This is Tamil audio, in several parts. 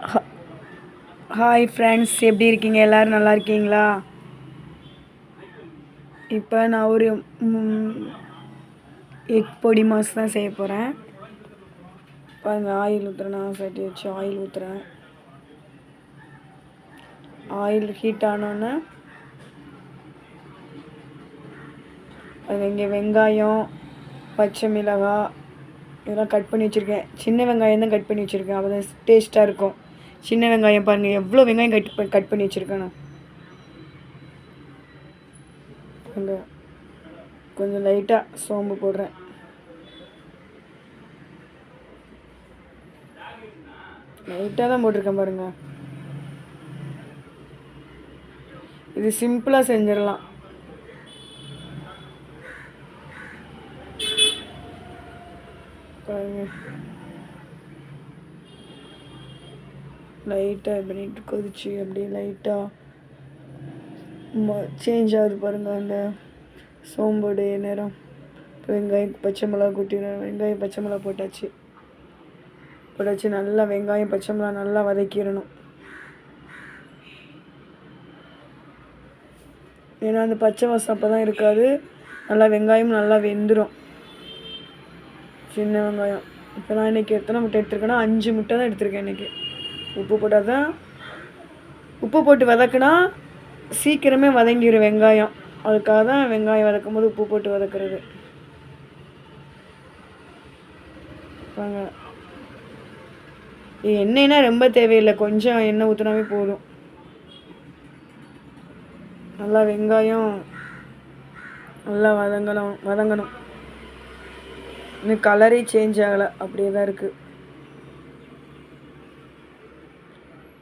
ஹ ஹாய் ஃப்ரெண்ட்ஸ், எப்படி இருக்கீங்க? எல்லோரும் நல்லா இருக்கீங்களா? இப்போ நான் ஒரு எக் பொடி மாஸ் தான் செய்ய போகிறேன். பாருங்க, ஆயில் ஊற்றுறேன். நான் சட்டி வச்சு ஆயில் ஊற்றுறேன். ஆயில் ஹீட் ஆனோன்னே அது இங்கே வெங்காயம், பச்சை மிளகாய் இதெல்லாம் கட் பண்ணி வச்சுருக்கேன். சின்ன வெங்காயம் தான் கட் பண்ணி வச்சுருக்கேன், அப்போ தான் டேஸ்ட்டாக இருக்கும். சின்ன வெங்காயம் பாருங்கள், எவ்வளோ வெங்காயம் கட் பண்ணி வச்சுருக்கேன் நான். அங்கே கொஞ்சம் லைட்டாக சோம்பு போடுறேன். லைட்டாக தான் போட்டிருக்கேன் பாருங்கள். இது சிம்பிளாக செஞ்சிடலாம். பாருங்க, லைட்டாக பண்ணிட்டு கொதிச்சு அப்படியே லைட்டாக சேஞ்ச் ஆகுது பாருங்கள் அந்த சோம்போடைய நேரம். இப்போ வெங்காயம் பச்சை மிளகா கூட்டிடுறேன். வெங்காயம் பச்சை மிளகா போட்டாச்சு. நல்லா வெங்காயம் பச்சை மிளகா நல்லா வதக்கிடணும். ஏன்னா அந்த பச்சை வாசம் அப்போ தான் இருக்காது. நல்லா வெங்காயம் நல்லா வெந்துடும். சின்ன வெங்காயம் இப்போ நான் இன்றைக்கி எத்தனை முட்டை எடுத்துருக்கேன்னா 5 முட்டை தான் எடுத்திருக்கேன் இன்றைக்கி. உப்பு போட்டால் தான், உப்பு போட்டு வதக்குனா சீக்கிரமே வதங்கிடும் வெங்காயம். அதுக்காக தான் வெங்காயம் வதக்கும் போது உப்பு போட்டு வதக்குறது. வாங்க, எண்ணெய்னா ரொம்ப தேவையில்லை, கொஞ்சம் எண்ணெய் ஊற்றினாவே போதும். நல்லா வெங்காயம் நல்லா வதங்கணும். இன்னும் கலரே சேஞ்ச் ஆகலை, அப்படியே தான் இருக்குது.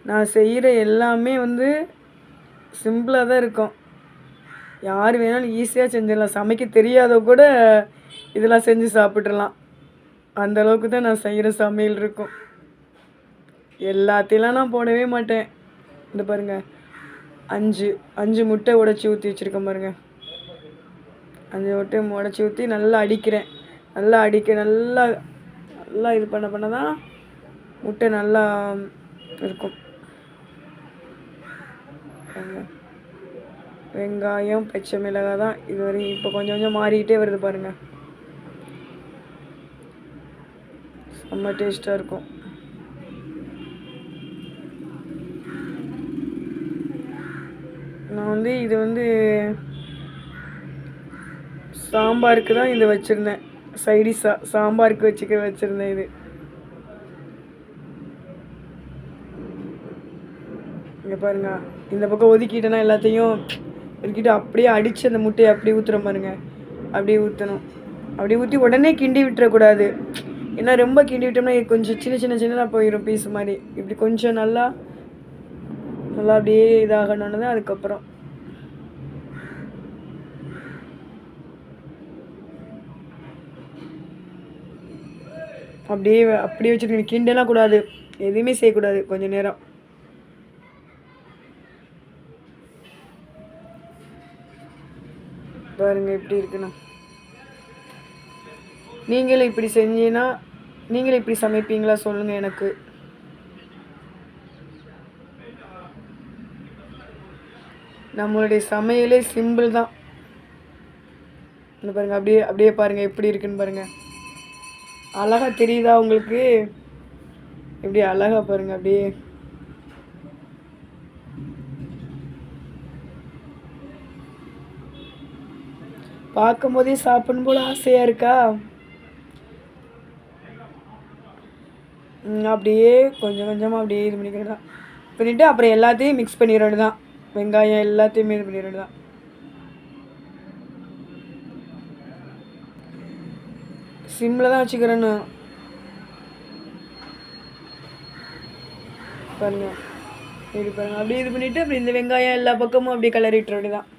நான் செய்கிற எல்லாமே சிம்பிளாக தான் இருக்கும். யார் வேணாலும் ஈஸியாக செஞ்சிடலாம். சமைக்க தெரியாத கூட இதெல்லாம் செஞ்சு சாப்பிட்றலாம். அந்தளவுக்கு தான் நான் செய்கிற சமையல் இருக்கும். எல்லாத்தையெல்லாம் நான் போடவே மாட்டேன். இந்த பாருங்கள், 5 முட்டை உடச்சி ஊற்றி வச்சுருக்கேன் பாருங்கள். 5 முட்டை உடச்சி ஊற்றி நல்லா அடிக்கிறேன். நல்லா இது பண்ண தான் முட்டை நல்லா இருக்கும். வெங்காயம் பச்சை மிளகாய் தான் இது வரையும். இப்போ கொஞ்சம் கொஞ்சம் மாறிக்கிட்டே வருது பாருங்கள். செம்ம டேஸ்ட்டாக இருக்கும். நான் இது சாம்பாருக்கு தான் இதை வச்சுருந்தேன். சைடிஷாக சாம்பாருக்கு வச்சுருந்தேன். இது இங்கே பாருங்க, இந்த பக்கம் ஒதுக்கிட்டேன்னா எல்லாத்தையும் ஒதுக்கிட்டு அப்படியே அடித்து அந்த முட்டையை அப்படியே ஊற்றுற பாருங்க. அப்படியே ஊற்றணும். அப்படியே ஊற்றி உடனே கிண்டி விட்டுறக்கூடாது. ஏன்னா ரொம்ப கிண்டி விட்டோம்னா கொஞ்சம் சின்னதாக போயிடும் பீஸ் மாதிரி. இப்படி கொஞ்சம் நல்லா அப்படியே இதாகணுன்னு தான் அதுக்கப்புறம் அப்படியே வச்சுருக்கீங்க. கிண்டலாம் கூடாது, எதுவுமே செய்யக்கூடாது கொஞ்சம் நேரம். பாருங்க எப்படி இருக்குண்ணா. நீங்களும் இப்படி செஞ்சீங்கன்னா, நீங்களும் இப்படி சமைப்பீங்களா சொல்லுங்கள் எனக்கு. நம்மளுடைய சமையலே சிம்பிள் தான். இந்த பாருங்கள், அப்படியே பாருங்கள் எப்படி இருக்குன்னு பாருங்கள். அழகா தெரியுதா உங்களுக்கு? எப்படி அழகா பாருங்கள். அப்படியே பார்க்கும் போதே சாப்பிடணும் போல ஆசையாக இருக்கா? அப்படியே கொஞ்சம் கொஞ்சமாக அப்படியே இது பண்ணிக்கிறது தான். பண்ணிவிட்டு அப்புறம் எல்லாத்தையும் மிக்ஸ் பண்ணிடுறது தான். வெங்காயம் எல்லாத்தையுமே இது பண்ணிடுறது தான். சிம்மில் தான் வச்சுக்கிறேன்னு பாருங்க. இப்படி பாருங்கள், அப்படியே இது பண்ணிவிட்டு அப்படி இந்த வெங்காயம் எல்லா பக்கமும் அப்படியே கலரிட்டுற அப்படி தான்.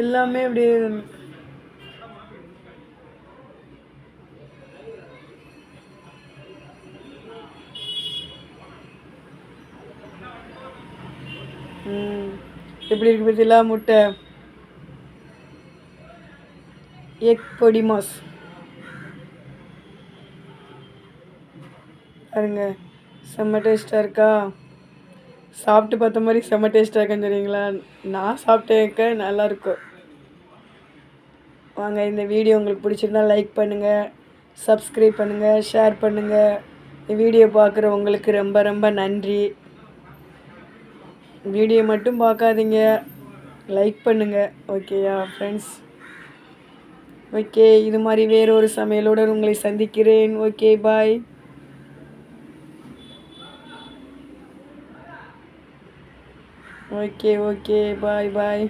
எல்லாமே அப்படியே ம். எப்படி இருக்கு பார்த்தீங்களா முட்டை? எக் பொடி மாஸ் பாருங்க. செம்ம டேஸ்ட்டாக இருக்கா? சாப்பிட்டு பார்த்த மாதிரி செம்ம டேஸ்ட்டாக இருக்குன்னு தெரியுங்களா? நான் சாப்பிட்டேக்க நல்லாயிருக்கும். வாங்க, இந்த வீடியோ உங்களுக்கு பிடிச்சிருந்தா லைக் பண்ணுங்கள், சப்ஸ்கிரைப் பண்ணுங்கள், ஷேர் பண்ணுங்கள். இந்த வீடியோ பார்க்குற உங்களுக்கு ரொம்ப ரொம்ப நன்றி. வீடியோ மட்டும் பார்க்காதீங்க, லைக் பண்ணுங்கள். ஓகேயா ஃப்ரெண்ட்ஸ்? ஓகே, இது மாதிரி வேறு ஒரு சமையலுடன் உங்களை சந்திக்கிறேன். ஓகே, பாய். ஓகே, பாய் பாய்.